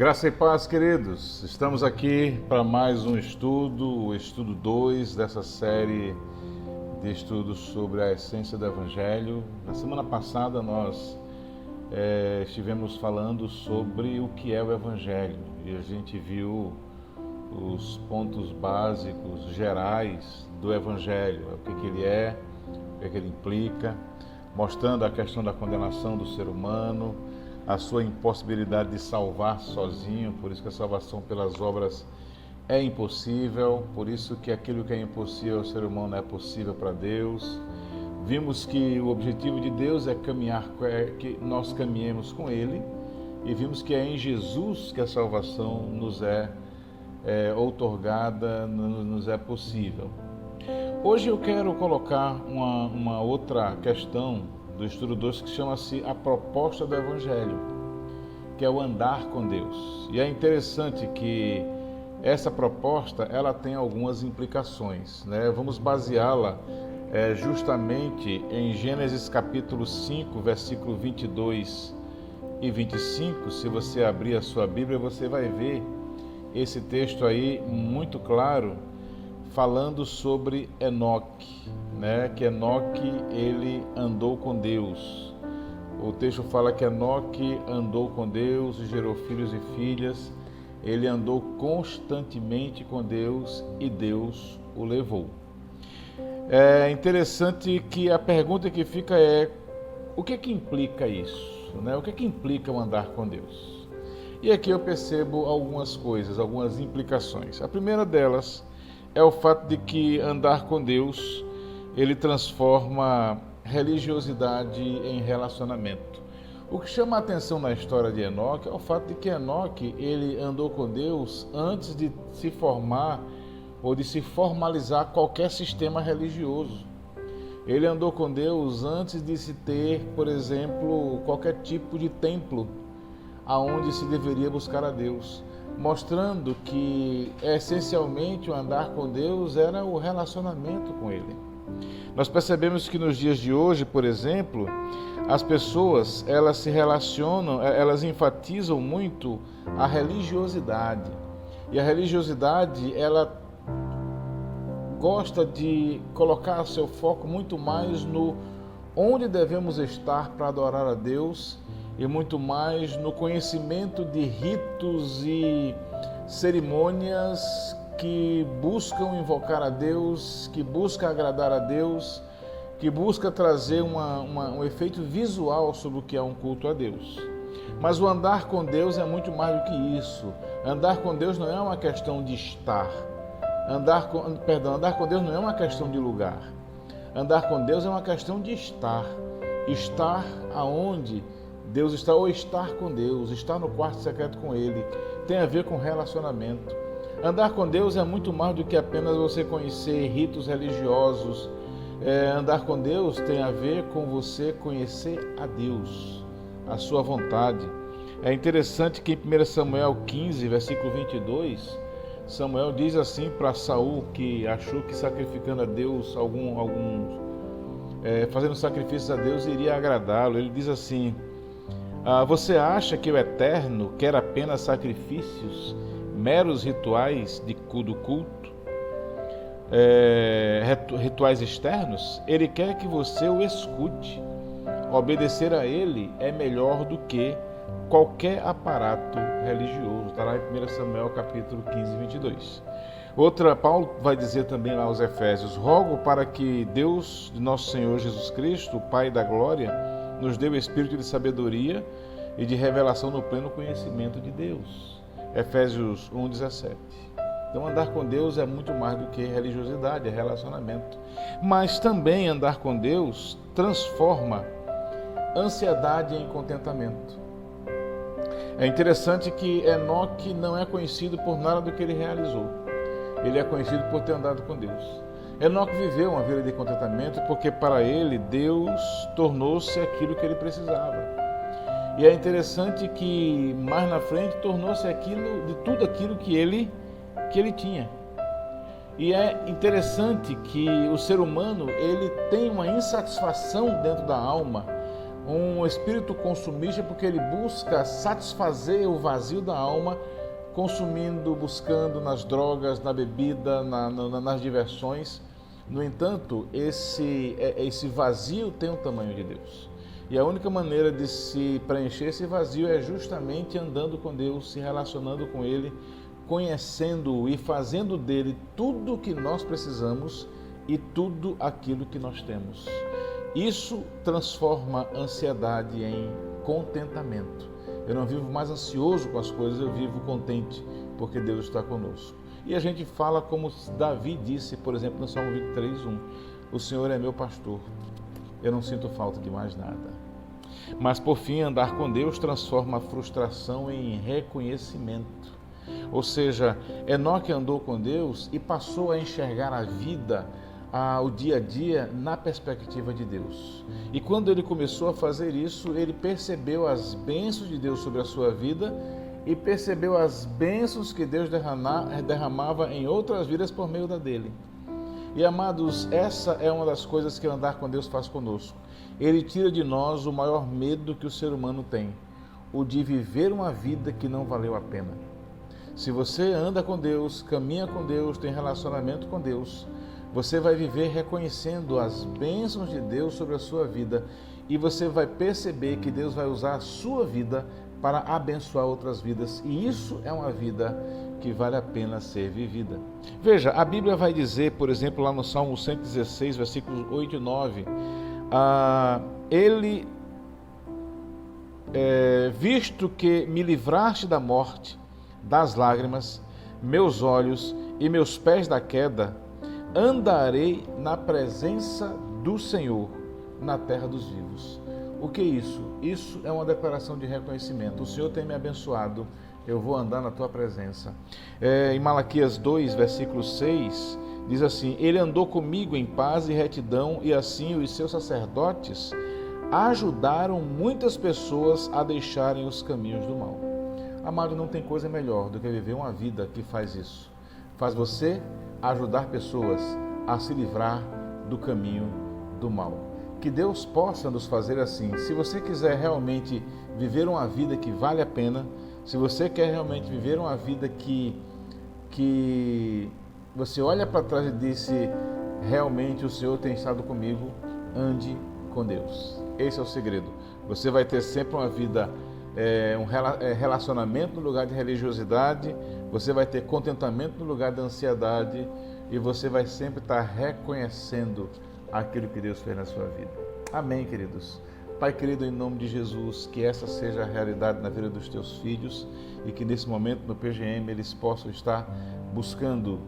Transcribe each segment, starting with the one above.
Graça e paz, queridos. Estamos aqui para mais um estudo, o estudo 2 dessa série de estudos sobre a essência do Evangelho. Na semana passada nós estivemos falando sobre o que é o Evangelho e a gente viu os pontos básicos, gerais do Evangelho, o que ele é, o que ele implica, mostrando a questão da condenação do ser humano, a sua impossibilidade de salvar sozinho, por isso que a salvação pelas obras é impossível, por isso que aquilo que é impossível ao ser humano é possível para Deus. Vimos que o objetivo de Deus é que nós caminhemos com Ele, e vimos que é em Jesus que a salvação nos é outorgada, nos é possível. Hoje eu quero colocar uma outra questão do estudo 2 que chama-se a proposta do Evangelho, que é o andar com Deus. E é interessante que essa proposta ela tem algumas implicações, né? Vamos baseá-la justamente em Gênesis capítulo 5, versículo 22 e 25. Se você abrir a sua Bíblia, você vai ver esse texto aí muito claro, falando sobre Enoque, né? Que Enoque ele andou com Deus. O texto fala que Enoque andou com Deus e gerou filhos e filhas. Ele andou constantemente com Deus e Deus o levou. É interessante que a pergunta que fica é: o que implica isso, né? O que implica o andar com Deus? E aqui eu percebo algumas coisas, algumas implicações. A primeira delas é o fato de que andar com Deus, ele transforma religiosidade em relacionamento. O que chama a atenção na história de Enoque é o fato de que Enoque, ele andou com Deus antes de se formar ou de se formalizar qualquer sistema religioso. Ele andou com Deus antes de se ter, por exemplo, qualquer tipo de templo aonde se deveria buscar a Deus, mostrando que essencialmente o andar com Deus era o relacionamento com Ele. Nós percebemos que nos dias de hoje, por exemplo, as pessoas elas se relacionam, elas enfatizam muito a religiosidade. E a religiosidade ela gosta de colocar seu foco muito mais no onde devemos estar para adorar a Deus, e muito mais no conhecimento de ritos e cerimônias que buscam invocar a Deus, que buscam agradar a Deus, que buscam trazer um efeito visual sobre o que é um culto a Deus. Mas o andar com Deus é muito mais do que isso. Andar com Deus não é uma questão de estar. Andar com Deus não é uma questão de lugar. Andar com Deus é uma questão de estar. Estar aonde Deus está, ou estar com Deus, estar no quarto secreto com Ele, tem a ver com relacionamento. Andar com Deus é muito mais do que apenas você conhecer ritos religiosos. Andar com Deus tem a ver com você conhecer a Deus, a sua vontade. É interessante que em 1 Samuel 15, versículo 22, Samuel diz assim para Saul, que achou que sacrificando a Deus, fazendo sacrifícios a Deus iria agradá-lo. Ele diz assim: você acha que o Eterno quer apenas sacrifícios, meros rituais do culto, rituais externos? Ele quer que você o escute. Obedecer a Ele é melhor do que qualquer aparato religioso. Está lá em 1 Samuel capítulo 15, 22. Paulo vai dizer também lá aos Efésios: rogo para que Deus de nosso Senhor Jesus Cristo, o Pai da glória, nos deu o espírito de sabedoria e de revelação no pleno conhecimento de Deus. Efésios 1:17. Então andar com Deus é muito mais do que religiosidade, é relacionamento. Mas também andar com Deus transforma ansiedade em contentamento. É interessante que Enoque não é conhecido por nada do que ele realizou. Ele é conhecido por ter andado com Deus. Enoque viveu uma vida de contentamento porque para ele Deus tornou-se aquilo que ele precisava. E é interessante que mais na frente tornou-se tudo aquilo que ele tinha. E é interessante que o ser humano ele tem uma insatisfação dentro da alma Um espírito consumista porque ele busca satisfazer o vazio da alma, consumindo, buscando nas drogas, na bebida, nas diversões. No entanto, esse vazio tem o tamanho de Deus. E a única maneira de se preencher esse vazio é justamente andando com Deus, se relacionando com Ele, conhecendo-o e fazendo dele tudo o que nós precisamos e tudo aquilo que nós temos. Isso transforma a ansiedade em contentamento. Eu não vivo mais ansioso com as coisas, eu vivo contente, porque Deus está conosco. E a gente fala como Davi disse, por exemplo, no Salmo 23:1, o Senhor é meu pastor, eu não sinto falta de mais nada. Mas, por fim, andar com Deus transforma a frustração em reconhecimento. Ou seja, Enoque andou com Deus e passou a enxergar a vida, o dia a dia, na perspectiva de Deus. E quando ele começou a fazer isso, ele percebeu as bênçãos de Deus sobre a sua vida e percebeu as bênçãos que Deus derramava em outras vidas por meio da dele. E, amados, essa é uma das coisas que andar com Deus faz conosco. Ele tira de nós o maior medo que o ser humano tem, o de viver uma vida que não valeu a pena. Se você anda com Deus, caminha com Deus, tem relacionamento com Deus, você vai viver reconhecendo as bênçãos de Deus sobre a sua vida e você vai perceber que Deus vai usar a sua vida para abençoar outras vidas. E isso é uma vida que vale a pena ser vivida. Veja, a Bíblia vai dizer, por exemplo, lá no Salmo 116, versículos 8 e 9, visto que me livraste da morte, das lágrimas, meus olhos e meus pés da queda, andarei na presença do Senhor, na terra dos vivos. O que é isso? Isso é uma declaração de reconhecimento. O Senhor tem me abençoado, eu vou andar na tua presença. Em Malaquias 2, versículo 6, diz assim: ele andou comigo em paz e retidão, e assim os seus sacerdotes ajudaram muitas pessoas a deixarem os caminhos do mal. Amado, não tem coisa melhor do que viver uma vida que faz isso. Faz você ajudar pessoas a se livrar do caminho do mal. Que Deus possa nos fazer assim. Se você quiser realmente viver uma vida que vale a pena, se você quer realmente viver uma vida que você olha para trás e diz: realmente o Senhor tem estado comigo, ande com Deus. Esse é o segredo. Você vai ter sempre uma vida, um relacionamento no lugar de religiosidade, você vai ter contentamento no lugar da ansiedade e você vai sempre estar reconhecendo aquilo que Deus fez na sua vida. Amém, queridos? Pai querido, em nome de Jesus, que essa seja a realidade na vida dos teus filhos e que nesse momento no PGM eles possam estar buscando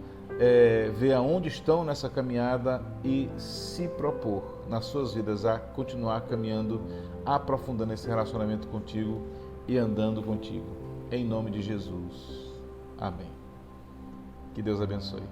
ver aonde estão nessa caminhada e se propor nas suas vidas a continuar caminhando, aprofundando esse relacionamento contigo e andando contigo. Em nome de Jesus. Amém. Que Deus abençoe.